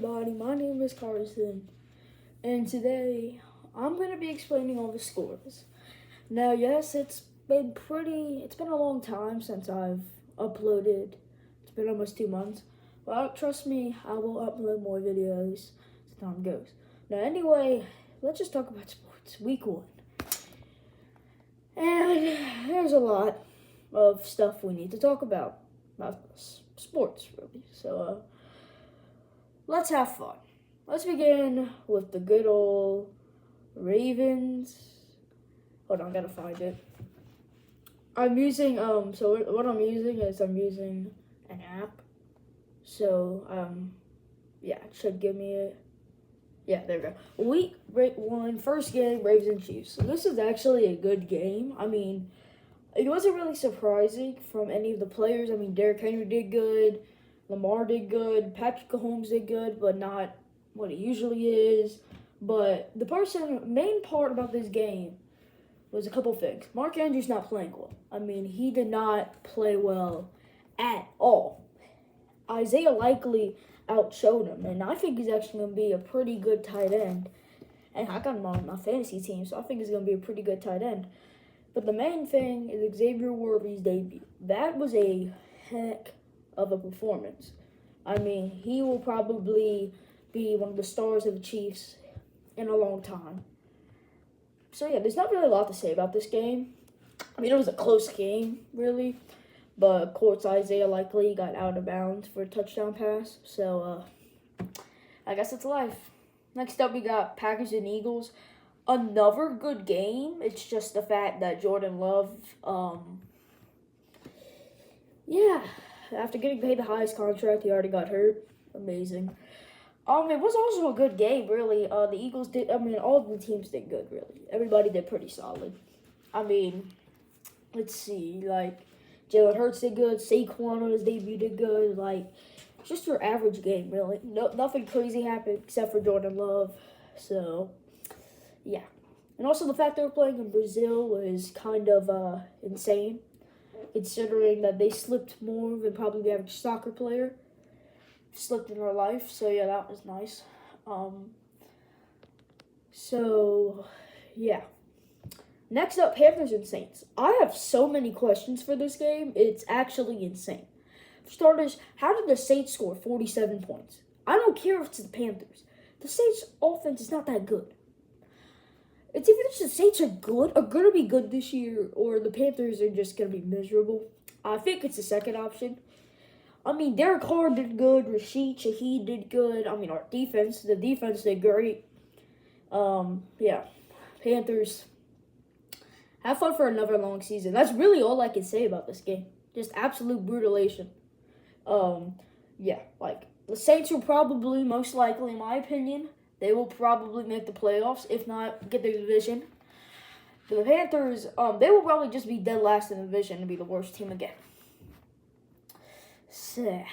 everybody, my name is Carson, and today I'm going to be explaining all the scores. Now, yes, it's been a long time since I've uploaded. It's been almost 2 months, but trust me, I will upload more videos as time goes. Now, anyway, let's just talk about sports. Week 1. And there's a lot of stuff we need to talk about sports, really. So, let's have fun. Let's begin with the good old Ravens. Hold on, I gotta find it. I'm using, what I'm using is I'm using an app. So, yeah, it should give me it. Yeah, there we go. Week 1, first game, Ravens and Chiefs. So this is actually a good game. I mean, it wasn't really surprising from any of the players. I mean, Derrick Henry did good. Lamar did good. Patrick Mahomes did good, but not what he usually is. But the main part about this game was a couple things. Mark Andrews not playing well. I mean, he did not play well at all. Isaiah Likely outshowed him, and I think he's actually going to be a pretty good tight end. And I got him on my fantasy team, so I think he's going to be a pretty good tight end. But the main thing is Xavier Worthy's debut. That was a heck of a performance. I mean, he will probably be one of the stars of the Chiefs in a long time. So, yeah, there's not really a lot to say about this game. I mean, it was a close game, really. But, of course, Isaiah Likely got out of bounds for a touchdown pass. So, I guess it's life. Next up, we got Packers and Eagles. Another good game. It's just the fact that Jordan Love, after getting paid the highest contract, he already got hurt. Amazing. It was also a good game, really. The Eagles did, all of the teams did good, really. Everybody did pretty solid. I mean, let's see, Jalen Hurts did good. Saquon on his debut did good. Just your average game, really. Nothing crazy happened except for Jordan Love. So, yeah. And also the fact they were playing in Brazil was kind of insane, considering that they slipped more than probably the average soccer player slipped in their life. So, yeah, that was nice. Yeah. Next up, Panthers and Saints. I have so many questions for this game. It's actually insane. For starters, how did the Saints score 47 points? I don't care if it's the Panthers. The Saints' offense is not that good. It's either the Saints are going to be good this year, or the Panthers are just going to be miserable. I think it's the second option. I mean, Derek Carr did good. Rashid Shaheed did good. I mean, the defense did great. Panthers, have fun for another long season. That's really all I can say about this game. Just absolute brutalization. The Saints will probably, most likely, in my opinion, they will probably make the playoffs, if not get the division. The Panthers, they will probably just be dead last in the division and be the worst team again. So,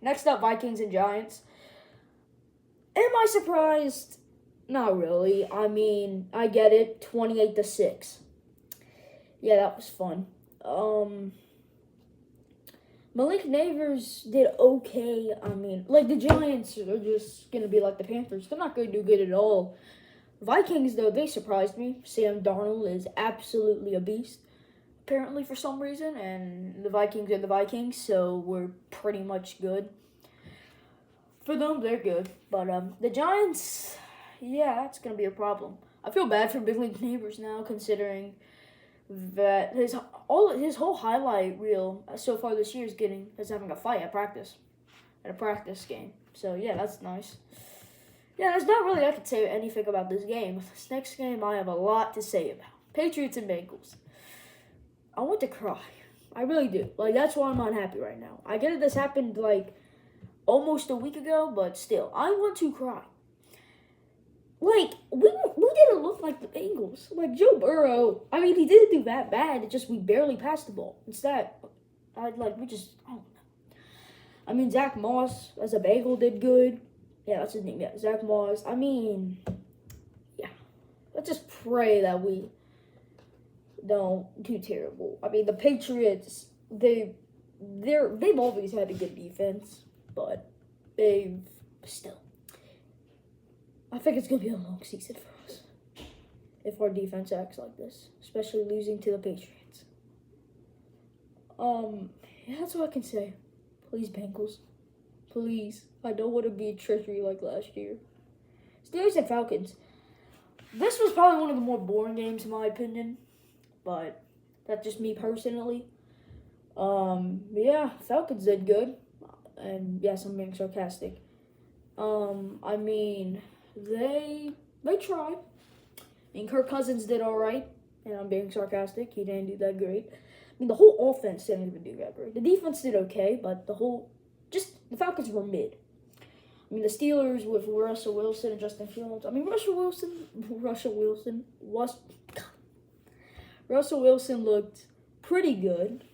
next up, Vikings and Giants. Am I surprised? Not really. I mean, I get it. 28-6. Yeah, that was fun. Malik Neighbors did okay. I mean, the Giants are just going to be like the Panthers. They're not going to do good at all. Vikings, though, they surprised me. Sam Darnold is absolutely a beast, apparently, for some reason. And the Vikings are the Vikings, so we're pretty much good. For them, they're good. But the Giants, yeah, that's going to be a problem. I feel bad for Malik Neighbors now, considering that his whole highlight reel so far this year is having a fight at a practice game. So yeah, that's nice. Yeah, there's not really I could say anything about this game. This next game I have a lot to say about. Patriots and Bengals. I want to cry. I really do. That's why I'm unhappy right now. I get it. This happened almost a week ago, but still, I want to cry. We didn't look like the Bengals. Joe Burrow, I mean, he didn't do that bad. It's just we barely passed the ball. I don't know. I mean, Zach Moss as a Bengal did good. Yeah, that's his name. Yeah, Zach Moss. I mean, yeah. Let's just pray that we don't do terrible. I mean, the Patriots, they've always had a good defense, but they've still. I think it's going to be a long season for us if our defense acts like this, especially losing to the Patriots. Yeah, that's what I can say. Please, Bengals. Please. I don't want to be a treasury like last year. Steelers and Falcons. This was probably one of the more boring games in my opinion, but that's just me personally. Yeah, Falcons did good, and yes, I'm being sarcastic. I mean, they tried. I mean, Kirk Cousins did all right, and I'm being sarcastic. He didn't do that great. I mean, the whole offense didn't even do that great. The defense did okay, but the Falcons were mid. I mean, the Steelers with Russell Wilson and Justin Fields. I mean, Russell Wilson looked pretty good.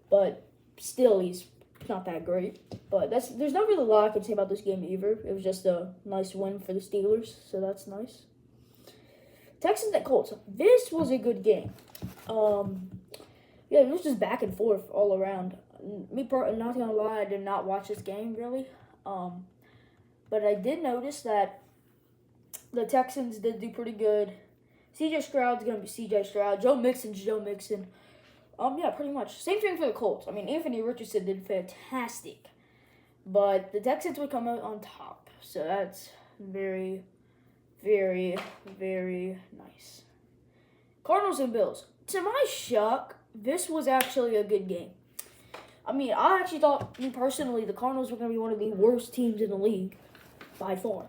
But still, he's not that great. But there's not really a lot I can say about this game either. It was just a nice win for the Steelers, so that's nice. Texans and Colts. This was a good game. Yeah, it was just back and forth all around. Not gonna lie, I did not watch this game really. But I did notice that the Texans did do pretty good. CJ Stroud's gonna be CJ Stroud. Joe Mixon's Joe Mixon. Yeah, pretty much. Same thing for the Colts. I mean, Anthony Richardson did fantastic. But the Texans would come out on top. So that's very, very, very nice. Cardinals and Bills. To my shock, this was actually a good game. I mean, I actually thought, me personally, the Cardinals were going to be one of the worst teams in the league by far.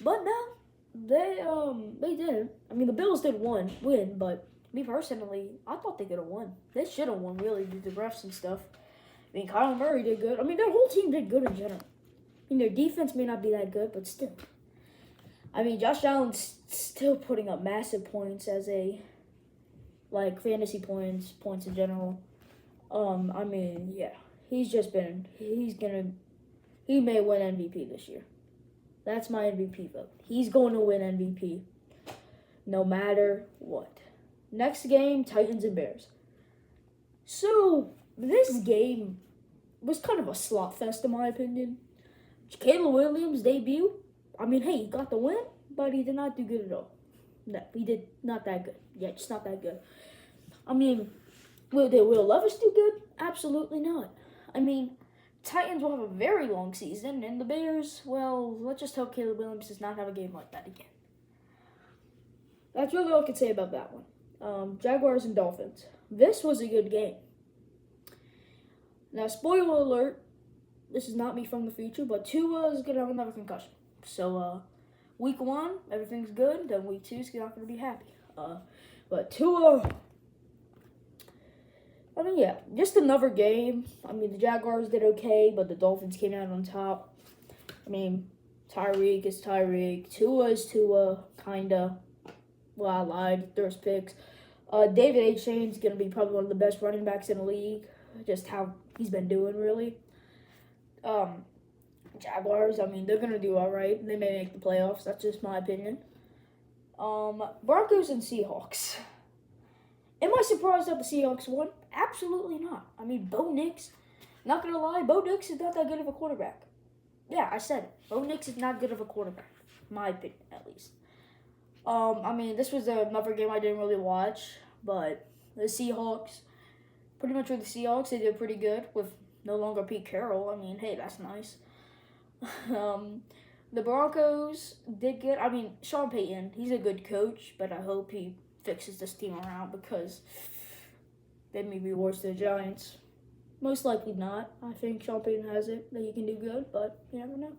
But no, they didn't. I mean, the Bills did win, but me personally, I thought they could have won. They should have won, really, due to the refs and stuff. I mean, Kyler Murray did good. I mean, their whole team did good in general. I mean, their defense may not be that good, but still. I mean, Josh Allen's still putting up massive points as fantasy points in general. I mean, yeah. He may win MVP this year. That's my MVP vote. He's going to win MVP no matter what. Next game, Titans and Bears. So, this game was kind of a slot fest in my opinion. Caleb Williams' debut, I mean, hey, he got the win, but he did not do good at all. No, he did not that good. Yeah, just not that good. I mean, will Levis do good? Absolutely not. I mean, Titans will have a very long season, and the Bears, well, let's just hope Caleb Williams does not have a game like that again. That's really all I can say about that one. Jaguars and Dolphins. This was a good game. Now, spoiler alert, this is not me from the future, but Tua is going to have another concussion. So, week 1, everything's good. Then week 2 is not going to be happy. But Tua, I mean, yeah, just another game. I mean, the Jaguars did okay, but the Dolphins came out on top. I mean, Tyreek is Tyreek. Tua is Tua, kinda. Well, I lied. There's picks. David A. Shane's going to be probably one of the best running backs in the league. Just how he's been doing, really. Jaguars, I mean, they're going to do all right. They may make the playoffs. That's just my opinion. Broncos and Seahawks. Am I surprised that the Seahawks won? Absolutely not. I mean, Bo Nix, not going to lie, Bo Nix is not that good of a quarterback. Yeah, I said it. Bo Nix is not good of a quarterback. My opinion, at least. I mean, this was another game I didn't really watch, but the Seahawks, pretty much with the Seahawks, they did pretty good with no longer Pete Carroll. I mean, hey, that's nice. The Broncos did good. I mean, Sean Payton, he's a good coach, but I hope he fixes this team around because they may be worse than the Giants. Most likely not. I think Sean Payton has it that he can do good, but you never know.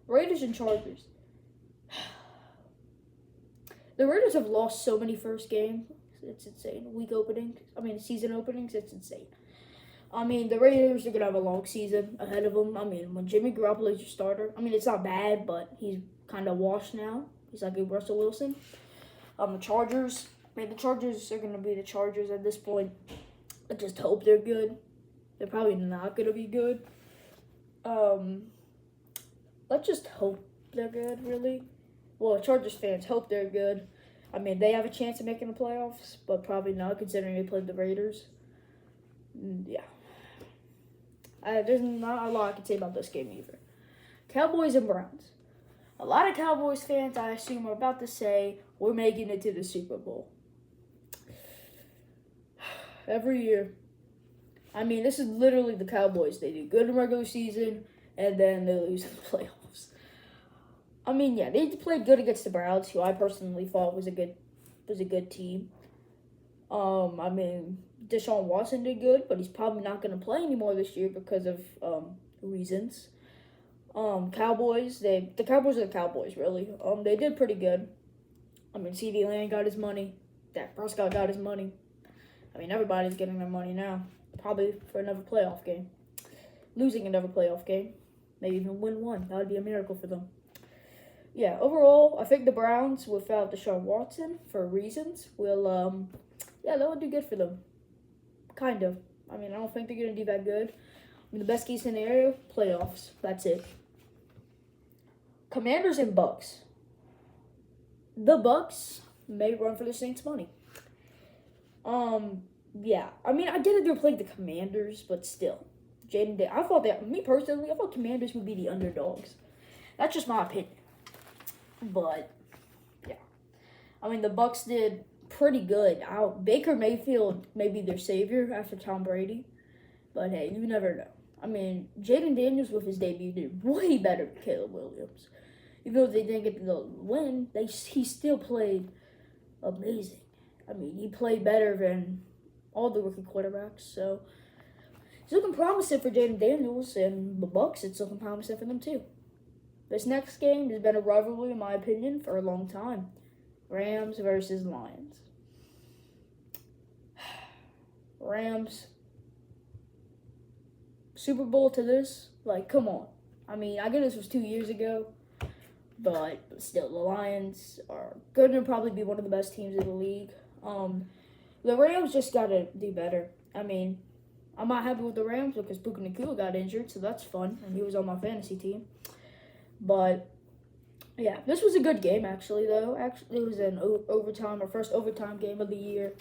Raiders and Chargers. The Raiders have lost so many first games. It's insane. Season openings, it's insane. I mean, the Raiders are going to have a long season ahead of them. I mean, when Jimmy Garoppolo is your starter, I mean, it's not bad, but he's kind of washed now. He's like a Russell Wilson. The Chargers, the Chargers are going to be the Chargers at this point. I just hope they're good. They're probably not going to be good. Let's just hope they're good, really. Well, Chargers fans hope they're good. I mean, they have a chance of making the playoffs, but probably not considering they played the Raiders. Yeah. There's not a lot I can say about this game either. Cowboys and Browns. A lot of Cowboys fans, I assume, are about to say, we're making it to the Super Bowl. Every year. I mean, this is literally the Cowboys. They do good in regular season, and then they lose in the playoffs. I mean, yeah, they played good against the Browns, who I personally thought was a good team. I mean, Deshaun Watson did good, but he's probably not going to play anymore this year because of reasons. Cowboys, the Cowboys are the Cowboys, really. They did pretty good. I mean, CD Lamb got his money. Dak Prescott got his money. I mean, everybody's getting their money now. Probably for another playoff game. Losing another playoff game. Maybe even win one. That would be a miracle for them. Yeah, overall, I think the Browns, without Deshaun Watson, for reasons, will, that would do good for them. Kind of. I mean, I don't think they're going to do that good. I mean, the best case scenario, playoffs. That's it. Commanders and Bucks. The Bucks may run for the Saints' money. Yeah. I mean, I get it they're playing the Commanders, but still. I thought Commanders would be the underdogs. That's just my opinion. But, yeah. I mean, the Bucks did pretty good. Baker Mayfield may be their savior after Tom Brady. But, hey, you never know. I mean, Jaden Daniels with his debut did way better than Caleb Williams. Even though they didn't get the win, he still played amazing. I mean, he played better than all the rookie quarterbacks. So, it's looking promising for Jaden Daniels, and the Bucks, it's looking promising for them too. This next game has been a rivalry, in my opinion, for a long time. Rams versus Lions. Rams. Super Bowl to this? Like, come on. I mean, I get this was 2 years ago. But still, the Lions are going to probably be one of the best teams in the league. The Rams just got to do better. I mean, I'm not happy with the Rams because Puka Nacua got injured, so that's fun. And he was on my fantasy team. But, yeah, this was a good game, actually, though. Actually, it was an overtime, our first overtime game of the year.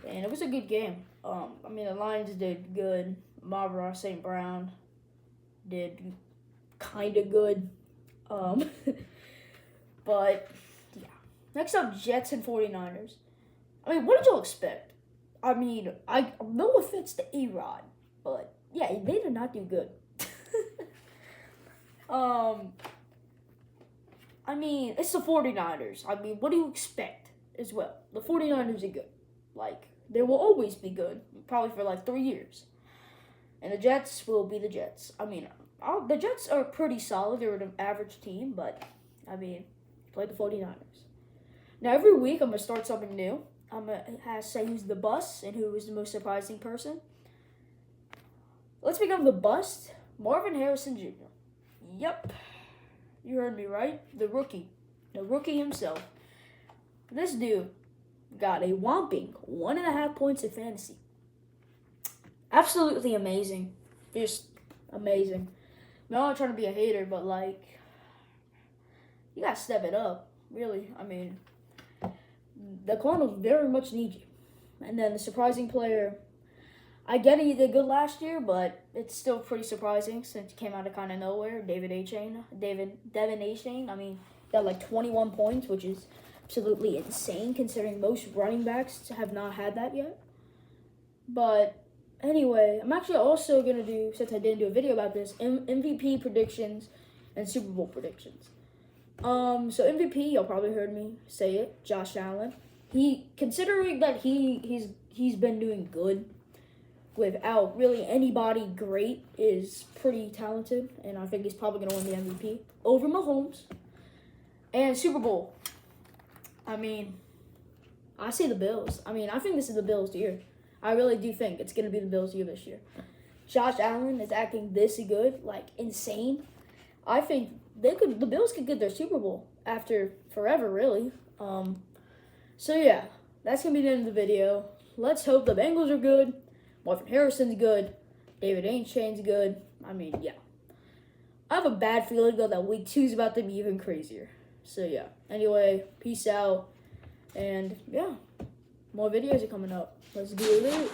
And it was a good game. I mean, the Lions did good. Amon-Ra St. Brown did kind of good. But, yeah. Next up, Jets and 49ers. I mean, what did y'all expect? I mean, no offense to A-Rod, but, yeah, they did not do good. I mean, it's the 49ers. I mean, what do you expect as well? The 49ers are good. Like, they will always be good, probably for like 3 years. And the Jets will be the Jets. I mean, the Jets are pretty solid. They're an average team, but, I mean, play the 49ers. Now, every week, I'm going to start something new. I'm going to say who's the bust and who is the most surprising person. Let's become the bust, Marvin Harrison Jr. Yep. You heard me right. The rookie himself. This dude got a whopping 1.5 points in fantasy. Absolutely amazing. Just amazing. I'm not trying to be a hater, but, like, you got to step it up, really. I mean, the Cardinals very much need you. And then the surprising player, I get it, he did good last year, but it's still pretty surprising since he came out of kind of nowhere. Devin Achane. I mean, got like 21 points, which is absolutely insane considering most running backs have not had that yet. But anyway, I'm actually also going to do, since I didn't do a video about this, MVP predictions and Super Bowl predictions. So MVP, y'all probably heard me say it, Josh Allen. Considering that he's been doing good without really anybody great, is pretty talented, and I think he's probably going to win the MVP over Mahomes. And Super Bowl. I mean, I say the Bills. I mean, I think this is the Bills' year. I really do think it's going to be the Bills' year this year. Josh Allen is acting this good, like insane. I think the Bills could get their Super Bowl after forever, really. So yeah, that's gonna be the end of the video. Let's hope the Bengals are good. Marvin Harrison's good. David Achane's good. I mean, yeah. I have a bad feeling though that week 2 is about to be even crazier. So yeah. Anyway, peace out, and yeah, more videos are coming up. Let's do it.